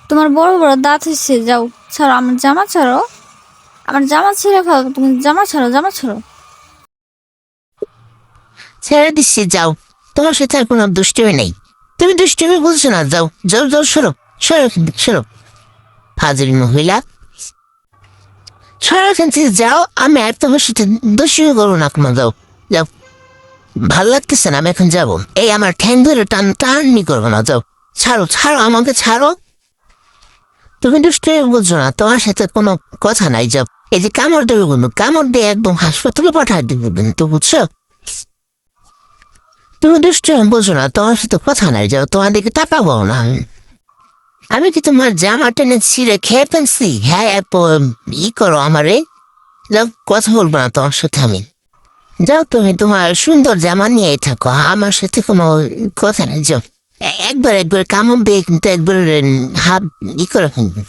তোমার বড় বড় দাঁত হয়েছে, যাও ছাড়ো আমার জামা, ছাড়ো আমার জামা ছিঁড়ে খাও, তুমি জামা ছাড়ো, জামা ছাড়ো। ছেড়ে দিচ্ছি, যাও। তোমার সাথে আর কোনো দুষ্টুমি নেই। তুমি দুষ্টুমি বলছো না, যাও যাও যাও, সরো সরো এখান থেকে, সরো। হাজির মহিলা, সরো এখান থেকে, যাও। আমি আর তোমার সাথে দুষ্টুমি করবো না কোনো, যাও যাও। ভালো লাগতেছে না, আমি এখন যাবো। এই আমার ঠ্যাং ধরে টাননি করবো না, যাও। ছাড়ো ছাড়ো, আমাকে ছাড়ো। তুমি দুষ্টুমি বলছো না, তোমার সাথে কোনো কথা নাই, যাও। এই যে কামড় দেবে বন্ধু, কামড় দিয়ে একদম হাসপাতালে পাঠায় দেবে কিন্তু, বুঝছো? তুমি দুষ্টুমি বলছো না, তোমার সাথে কথা নাই, যাও। তোমার দিকে তাকাবো না আমি। আমি কি তোমার জামা টেনে ছিঁড়ে খেয়ে ফেলছি? হ্যাঁ, ই করো আমারে। যাও, কথা বলবো না তোমার সাথে আমি। যাও, তুমি তোমার সুন্দর জামা নিয়ে থাকো, আমার সাথে কোনো কথা নাই, যাও। একবার একবার কামড় দিয়ে কিন্তু একবার হাত ই করে ফেলবে।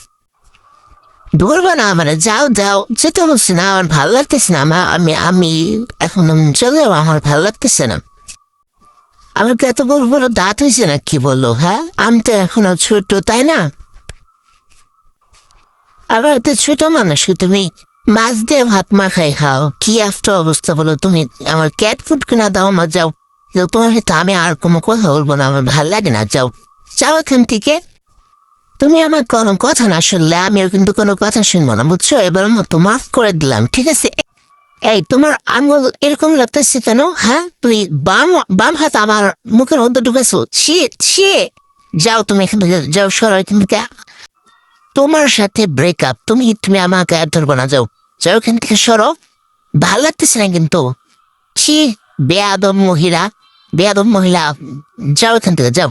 ধরবে না আমার, যাও যাও, যেতে বলছি না, আমার ভালো লাগতেছে না। আমি আমি এখন চলে যাবো, আমার ভালো লাগতেছে না। আমার তো এত বড় বড় দাঁত হয়েছে না, কি বললো? হ্যাঁ, আমি তো এখনো ছোট, তাই না? আবার তো ছোট মানুষ, তুমি মাছ দিয়ে ভাত মাখাই খাও, কি একটা অবস্থা বলো তুমি? আমার ক্যাট ফুড কিনা দাও, আমার, যাও যাও। তোমার সাথে আমি আর কোনো কথা বলবো না, আমার ভালো লাগে না, যাও। যাও এখান থেকে। তুমি আমার কোনো কথা না শুনলে আমিও কিন্তু কোনো কথা শুনবো না, বুঝছো? এবার মতো মাফ করে দিলাম, ঠিক আছে? এই তোমার আঙুল এরকম লাগতেছে কেন? হ্যাঁ, তুই বাম বাম হাত আমার মুখের মধ্যে ঢুকেছো, ছি ছি। যাও তুমি এখান থেকে, যাও, সরো এখান থেকে। তোমার সাথে ব্রেকআপ, তুমি তুমি আমাকে আর ধরবো না, যাও। যাও এখান থেকে, সরো। ভাল লাগতেছে না কিন্তু। ছি, বেয়াদব মহিলা, বেয়াদব মহিলা। যাও এখান থেকে, যাও।